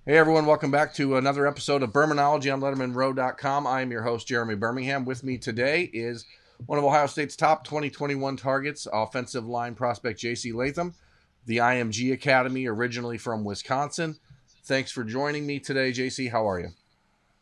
Hey everyone, welcome back to another episode of Bermanology on LettermenRow.com. I am your host, Jeremy Birmingham. With me today is one of Ohio State's top 2021 targets, offensive line prospect J.C. Latham, the IMG Academy, originally from Wisconsin. Thanks for joining me today, J.C. How are you?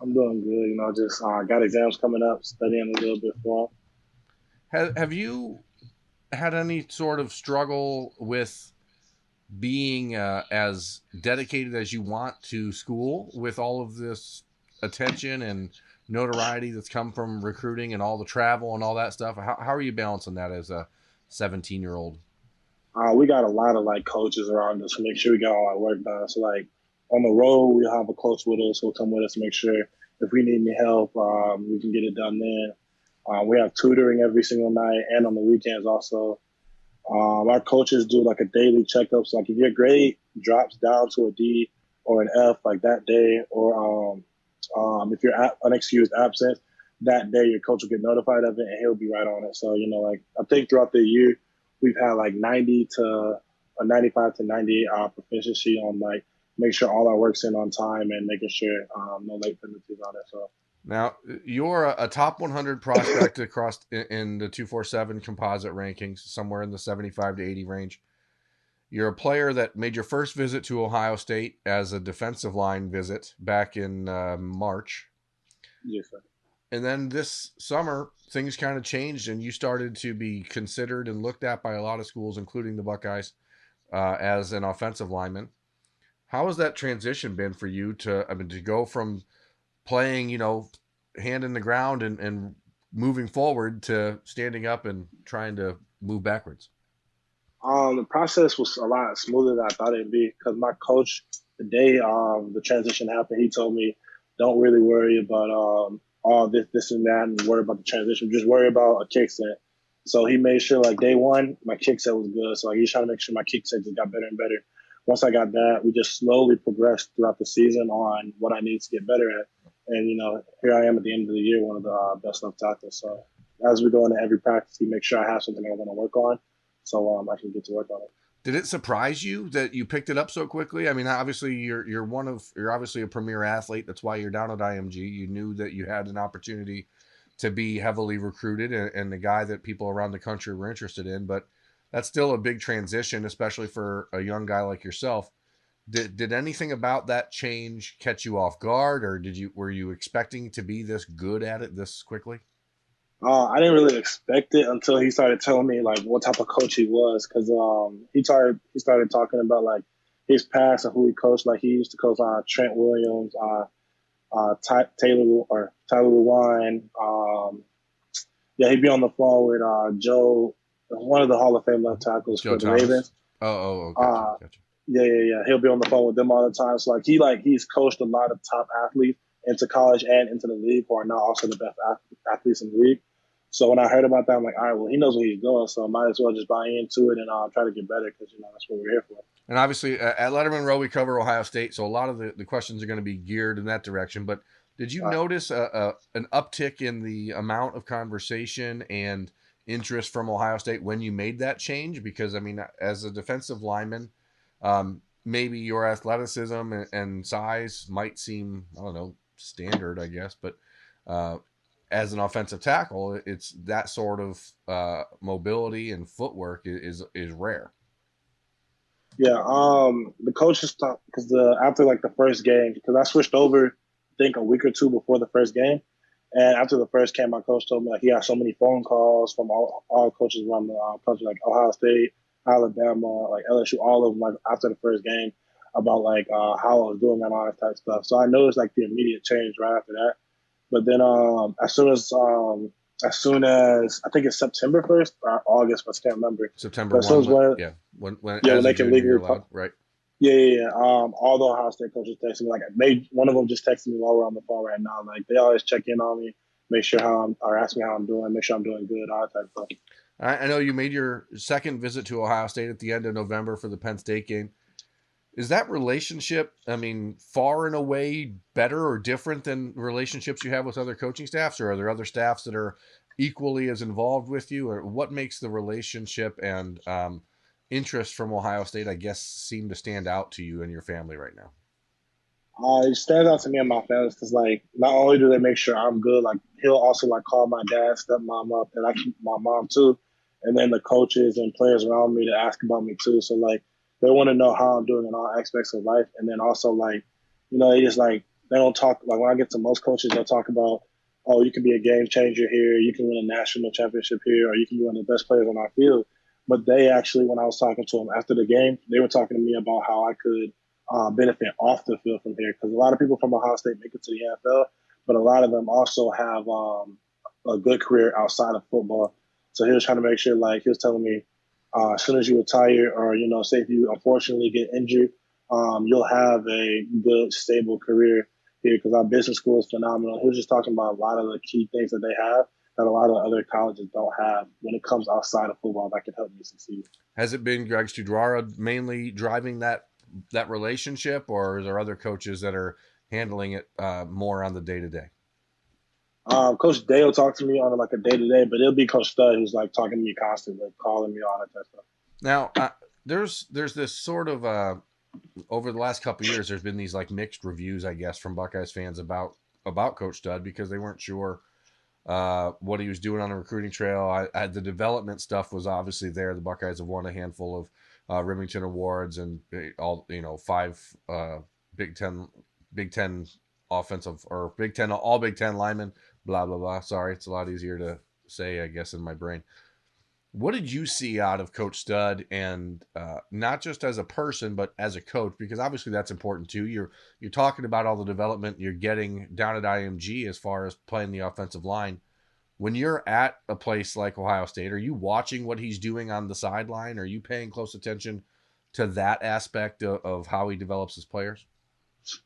I'm doing good. Just got exams coming up, studying a little bit for them. Have you had any sort of struggle with being as dedicated as you want to school with all of this attention and notoriety that's come from recruiting and all the travel and all that stuff? How are you balancing that as a 17-year-old? We got a lot of like coaches around us to make sure we got all our work done. So like on the road, we'll have a coach with us who'll come with us to make sure if we need any help, we can get it done then. We have tutoring every single night and on the weekends also. Our coaches do like a daily checkup. So like if your grade drops down to a D or an F like that day, or if you're unexcused absent that day, your coach will get notified of it and he'll be right on it. So like I think throughout the year we've had like 90 to a 95 to 98 hour proficiency on like make sure all our work's in on time and making sure no late penalties on it. So Now, you're a top 100 prospect across in the 247 composite rankings, somewhere in the 75 to 80 range. You're a player that made your first visit to Ohio State as a defensive line visit back in March. yes, sir. And then this summer, things kind of changed, and you started to be considered and looked at by a lot of schools, including the Buckeyes, as an offensive lineman. How has that transition been for you to go from playing, hand in the ground and moving forward to standing up and trying to move backwards? The process was a lot smoother than I thought it'd be because my coach, the day the transition happened, he told me, "Don't really worry about all this, and that, and worry about the transition. Just worry about a kick set." So he made sure, like day one, my kick set was good. So like, he's trying to make sure my kick set just got better and better. Once I got that, we just slowly progressed throughout the season on what I need to get better at. And here I am at the end of the year, one of the best left tackles. So as we go into every practice, he makes sure I have something I want to work on so I can get to work on it. Did it surprise you that you picked it up so quickly? I mean, obviously you're obviously a premier athlete. That's why you're down at IMG. You knew that you had an opportunity to be heavily recruited and the guy that people around the country were interested in. But that's still a big transition, especially for a young guy like yourself. Did anything about that change catch you off guard, or were you expecting to be this good at it this quickly? I didn't really expect it until he started telling me like what type of coach he was, because he started talking about like his past and who he coached. Like he used to coach Trent Williams, Tyler Lewine. Yeah, he'd be on the phone with Joe, one of the Hall of Fame left tackles Joe for the Thomas. Ravens. Gotcha, Uh, gotcha. yeah. He'll be on the phone with them all the time. So he's coached a lot of top athletes into college and into the league who are now also the best athletes in the league. So when I heard about that, I'm like, all right, well, he knows what he's doing, so I might as well just buy into it and try to get better because that's what we're here for. And obviously, at Lettermen Row, we cover Ohio State, so a lot of the questions are going to be geared in that direction. But did you Uh, notice an uptick in the amount of conversation and interest from Ohio State when you made that change? Because, I mean, as a defensive lineman, maybe your athleticism and size might seem, I don't know, standard, I guess. But uh, as an offensive tackle, it's that sort of mobility and footwork is rare. yeah, the coaches talk because the after like the first game because I switched over, I think a week or two before the first game, and after the first game, my coach told me like he had so many phone calls from all coaches around the country, like Ohio State, Alabama, like LSU, all of them, like after the first game about like how I was doing and all that type of stuff. So I noticed like the immediate change right after that. But then as soon as I think it's September 1st or August, but I can't remember. September But as soon 1, as one, yeah, when yeah, when as a they can junior you're legally, allowed, right? yeah. All the Ohio State coaches texted me. Like one of them just texted me while we're on the phone right now. Like they always check in on me, make sure or ask me how I'm doing, make sure I'm doing good, all that type of stuff. I know you made your second visit to Ohio State at the end of November for the Penn State game. Is that relationship, I mean, far and away better or different than relationships you have with other coaching staffs, or are there other staffs that are equally as involved with you, or what makes the relationship and interest from Ohio State, I guess, seem to stand out to you and your family right now? It stands out to me and my family because, like, not only do they make sure I'm good, like, he'll also, like, call my dad, stepmom up, and actually my mom, too. And then the coaches and players around me to ask about me, too. So, like, they want to know how I'm doing in all aspects of life. And then also, like, they just, like, they don't talk, like, when I get to most coaches, they'll talk about, oh, you can be a game changer here, you can win a national championship here, or you can be one of the best players on our field. But they actually, when I was talking to them after the game, they were talking to me about how I could benefit off the field from here because a lot of people from Ohio State make it to the NFL, but a lot of them also have a good career outside of football. So he was trying to make sure, like he was telling me, as soon as you retire or say if you unfortunately get injured, you'll have a good stable career here because our business school is phenomenal. He was just talking about a lot of the key things that they have that a lot of other colleges don't have when it comes outside of football that can help me succeed. Has it been Greg Studrara mainly driving that relationship, or are there other coaches that are handling it more on the day to day? Coach Day will talk to me on like a day to day, but it'll be Coach Stud who's like talking to me constantly, like, calling me, all that type of stuff. Now, there's this sort of over the last couple of years, there's been these like mixed reviews, I guess, from Buckeyes fans about Coach Stud because they weren't sure what he was doing on the recruiting trail. The development stuff was obviously there. The Buckeyes have won a handful of Remington awards and all five Big Ten Big Ten offensive or Big Ten all Big Ten linemen. Blah blah blah. Sorry, it's a lot easier to say, I guess, in my brain. What did you see out of Coach Stud, and not just as a person, but as a coach? Because obviously that's important too. You're talking about all the development you're getting down at IMG as far as playing the offensive line. When you're at a place like Ohio State, are you watching what he's doing on the sideline? Are you paying close attention to that aspect of how he develops his players?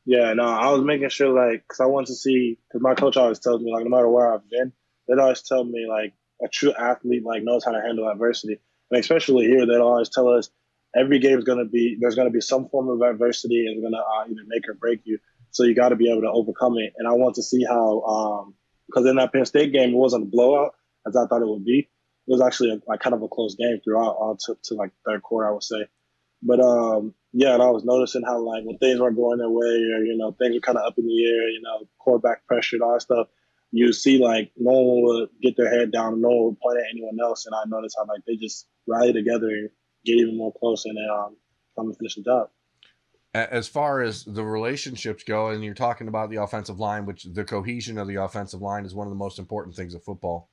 Yeah, no, I was making sure like because I wanted to see because my coach always tells me like no matter where I've been, they'd always tell me like a true athlete like knows how to handle adversity, and especially here they'd always tell us every game's gonna be there's gonna be some form of adversity and it's gonna either make or break you, so you got to be able to overcome it. And I want to see how because in that Penn State game it wasn't a blowout as I thought it would be. It was actually like kind of a close game throughout all to like third quarter I would say. But yeah, and I was noticing how like when things weren't going their way, or things were kind of up in the air, quarterback pressure and all that stuff. You see, like no one would get their head down, no one would point at anyone else, and I noticed how like they just rally together and get even more close and then come and finish the job. As far as the relationships go, and you're talking about the offensive line, which the cohesion of the offensive line is one of the most important things of football.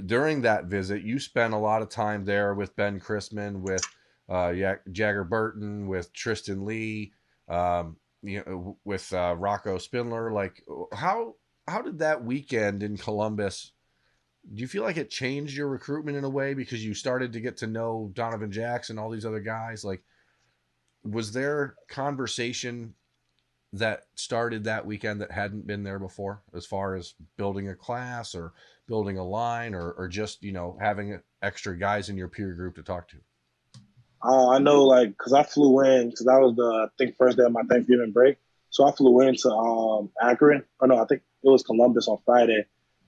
During that visit, you spent a lot of time there with Ben Chrisman, with Jagger Burton, with Tristan Lee, with Rocco Spindler. Like, how did that weekend in Columbus? Do you feel like it changed your recruitment in a way because you started to get to know Donovan Jackson, all these other guys? Like, was there conversation that started that weekend that hadn't been there before, as far as building a class or building a line, or just having extra guys in your peer group to talk to? I know, like, because I flew in because that was the I think first day of my Thanksgiving break, so I flew into Akron. Or no, I think it was Columbus on Friday,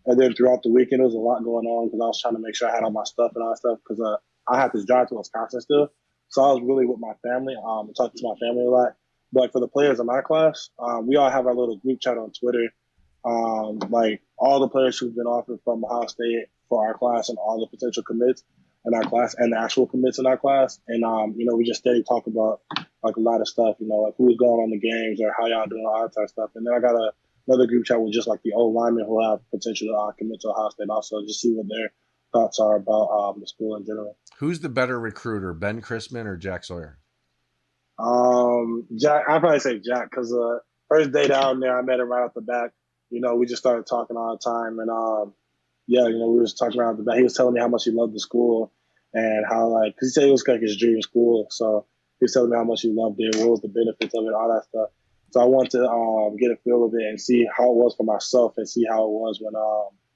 and then throughout the weekend there was a lot going on because I was trying to make sure I had all my stuff and all that stuff because I had to drive to Wisconsin still, so I was really with my family. Talking to my family a lot. But for the players in my class, we all have our little group chat on Twitter. Like all the players who've been offered from Ohio State for our class and all the potential commits in our class and the actual commits in our class. And, we just steady talk about like a lot of stuff, like who's going on the games or how y'all doing, all that type of stuff. And then I got another group chat with just like the old linemen who have potential to commit to Ohio State also, just see what their thoughts are about the school in general. Who's the better recruiter, Ben Chrisman or Jack Sawyer? Jack, I'd probably say Jack because first day down there, I met him right off the back. We just started talking all the time, and yeah, we were just talking around the back. He was telling me how much he loved the school and how like, cause he said it was like his dream school. So he was telling me how much he loved it, what was the benefits of it, all that stuff. So I wanted to get a feel of it and see how it was for myself and see how it was when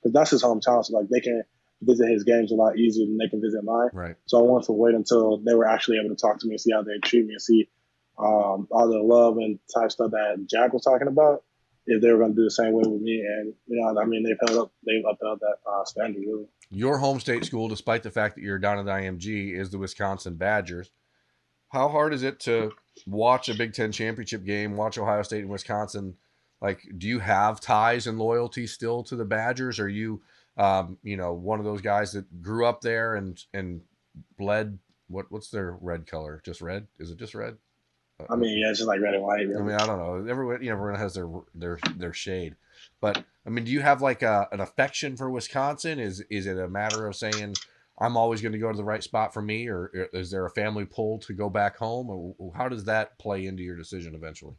because that's his hometown. So like they can visit his games a lot easier than they can visit mine. Right. So I wanted to wait until they were actually able to talk to me and see how they treat me and see all the love and type stuff that Jack was talking about, if they were going to do the same way with me. And, I mean, they've upheld that standard, really. Your home state school, despite the fact that you're down at IMG, is the Wisconsin Badgers. How hard is it to watch a Big Ten championship game, watch Ohio State and Wisconsin? Like, do you have ties and loyalty still to the Badgers? Are you, one of those guys that grew up there and bled? What's their red color? Just red? Is it just red? I mean, yeah, it's just like red and white, I really. mean, I don't know. Everyone has their shade, but I mean, do you have like an affection for Wisconsin? Is it a matter of saying I'm always going to go to the right spot for me, or is there a family pull to go back home, or how does that play into your decision eventually?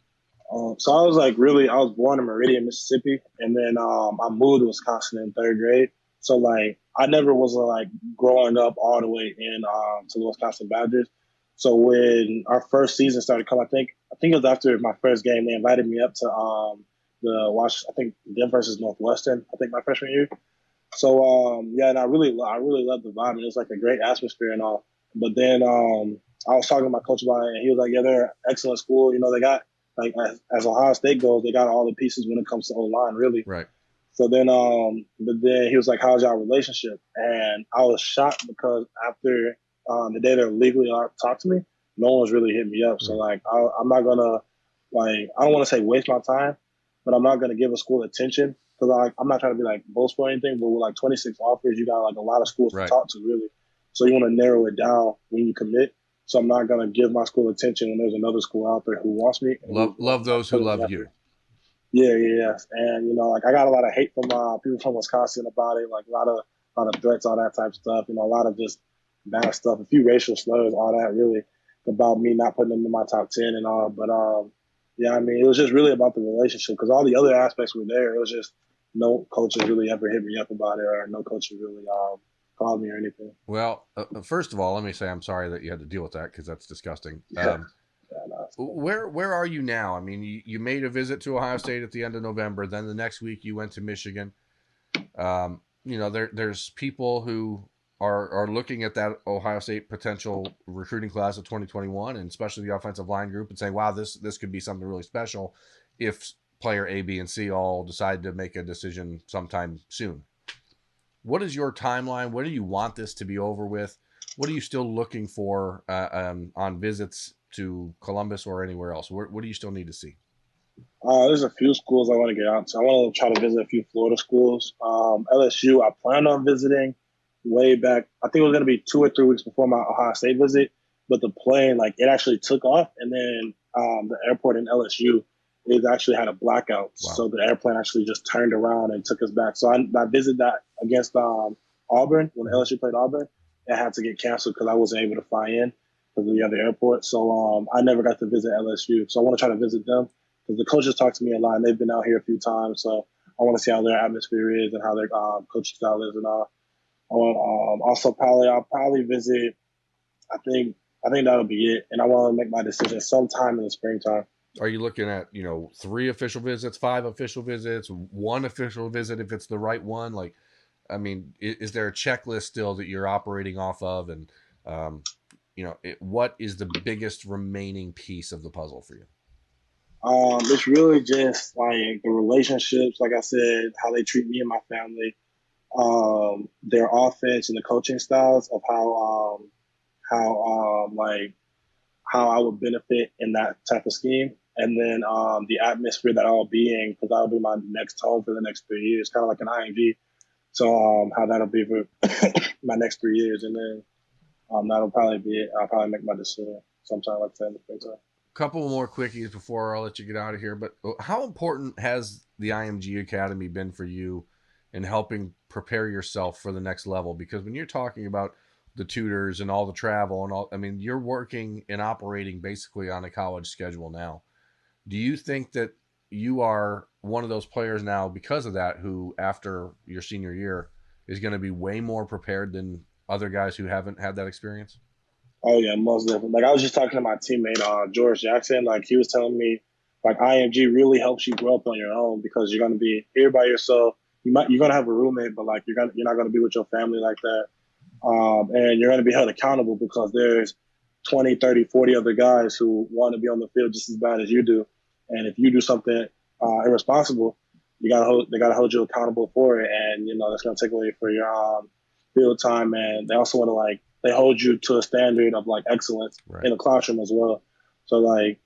So I was like I was born in Meridian, Mississippi, and then I moved to Wisconsin in third grade. So like I never was like growing up all the way in to the Wisconsin Badgers. So when our first season started coming, I think it was after my first game. They invited me up to the watch. I think them versus Northwestern. I think my freshman year. So yeah, and I really loved the vibe. And it was like a great atmosphere and all. But then I was talking to my coach about it, and he was like, "Yeah, they're an excellent school. You know, they got like as Ohio State goes, they got all the pieces when it comes to O line, really." Right. So then, but then he was like, "How's y'all relationship?" And I was shocked because after the day they're legally allowed to talk to me, no one's really hit me up. So Mm. like, I'm not gonna like I don't want to say waste my time, but I'm not gonna give a school attention because I'm not trying to be like boastful or anything. But with like 26 offers, you got like a lot of schools to Right. talk to, really. So you want to narrow it down when you commit. So I'm not gonna give my school attention when there's another school out there who wants me and who's Love like those who putting the love effort. you. Yeah, yeah, yeah. And like I got a lot of hate from people from Wisconsin about it, like a lot of threats, all that type of stuff. A lot of just bad stuff, a few racial slurs, all that really about me not putting them in my top 10 and all. But yeah, I mean, it was just really about the relationship because all the other aspects were there. It was just no coach has really ever hit me up about it, or no coach has really called me or anything. Well, first of all, let me say I'm sorry that you had to deal with that because that's disgusting. Yeah, yeah, no, Where are you now? I mean, you made a visit to Ohio State at the end of November. Then the next week you went to Michigan. There's people who are looking at that Ohio State potential recruiting class of 2021, and especially the offensive line group, and saying, "Wow, this could be something really special if player A, B, and C all decide to make a decision sometime soon." What is your timeline? What do you want this to be over with? What are you still looking for on visits to Columbus or anywhere else? What do you still need to see? There's a few schools I want to get out to. I want to try to visit a few Florida schools. LSU, I plan on visiting way back. I think it was going to be 2 or 3 weeks before my Ohio State visit, but the plane, like, it actually took off, and then the airport in LSU, it actually had a blackout. Wow. So the airplane actually just turned around and took us back. So I visited that against Auburn when LSU played Auburn. It had to get canceled because I wasn't able to fly in because of the other airport. So I never got to visit LSU. So I want to try to visit them because the coaches talk to me a lot, and they've been out here a few times. So I want to see how their atmosphere is and how their coaching style is, and all. I want also I'll probably visit. I think that'll be it, and I want to make my decision sometime in the springtime. Are you looking at, 3 official visits, 5 official visits, 1 official visit if it's the right one? Like, I mean, is there a checklist still that you're operating off of? And, what is the biggest remaining piece of the puzzle for you? It's really just like the relationships, like I said, how they treat me and my family, their offense and the coaching styles of like how I would benefit in that type of scheme. And then the atmosphere that I'll be in, because that'll be my next home for the next 3 years, kind of like an IMG. So how that'll be for my next 3 years, and then that'll probably be it. I'll probably make my decision sometime like that in the springtime. Couple more quickies before I'll let you get out of here. But how important has the IMG Academy been for you in helping prepare yourself for the next level? Because when you're talking about the tutors and all the travel and all, I mean, you're working and operating basically on a college schedule now. Do you think that you are one of those players now because of that who, after your senior year, is going to be way more prepared than other guys who haven't had that experience? Oh yeah, most definitely. Like I was just talking to my teammate George Jackson. Like he was telling me, like IMG really helps you grow up on your own because you're gonna be here by yourself. You're gonna have a roommate, but like you're not gonna be with your family like that. And you're gonna be held accountable because there's 20, 30, 40 other guys who want to be on the field just as bad as you do. And if you do something irresponsible, they gotta hold you accountable for it. And that's gonna take away for your field time. And they also want to like they hold you to a standard of like excellence in the classroom as well. So like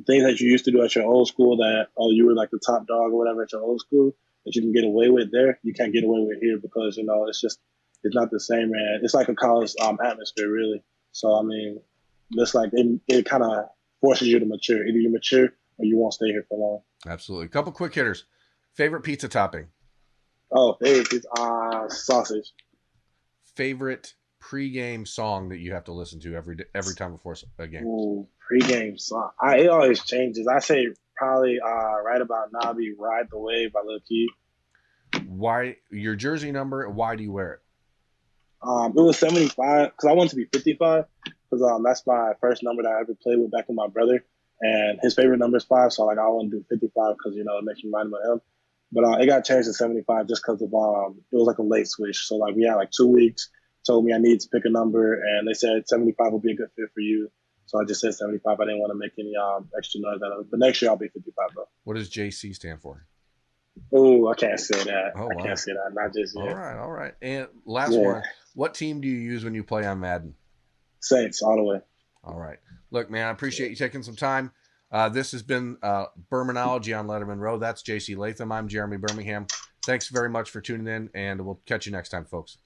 things that you used to do at your old school that you were like the top dog or whatever at your old school that you can get away with there, you can't get away with here because it's not the same, man. It's like a college atmosphere really. So I mean, it's like it kind of forces you to mature. Either you mature or you won't stay here for long. Absolutely. A couple quick hitters. Favorite pizza topping? Oh, favorite pizza, sausage. Favorite pregame song that you have to listen to every time before a game? Ooh, pregame song. It always changes. I say probably right about now be "Ride the Wave" by Lil Key. Why your jersey number? Why do you wear it? It was 75 because I wanted to be 55 because that's my first number that I ever played with back with my brother, and his favorite number is 5. So like I want to do 55 because it makes me remind him of him. But it got changed to 75 just because of it was like a late switch. So like we had like 2 weeks. Told me I need to pick a number, and they said 75 would be a good fit for you. So I just said 75. I didn't want to make any extra noise out of it. But next year I'll be 55 though. What does JC stand for? Oh, I can't say that. Oh, wow. I can't say that. Not just yet. All right. And last one. What team do you use when you play on Madden? Saints, all the way. All right. Look, man, I appreciate you taking some time. This has been Bermanology on Lettermen Row. That's JC Latham. I'm Jeremy Birmingham. Thanks very much for tuning in, and we'll catch you next time, folks.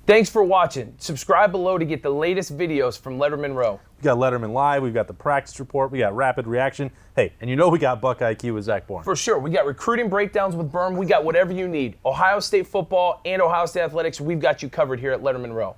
Thanks for watching. Subscribe below to get the latest videos from Lettermen Row. We got Letterman Live, we've got the practice report, we got rapid reaction. Hey, and we got Buckeye IQ with Zach Bourne. For sure. We got recruiting breakdowns with Berm. We got whatever you need. Ohio State football and Ohio State athletics, we've got you covered here at Lettermen Row.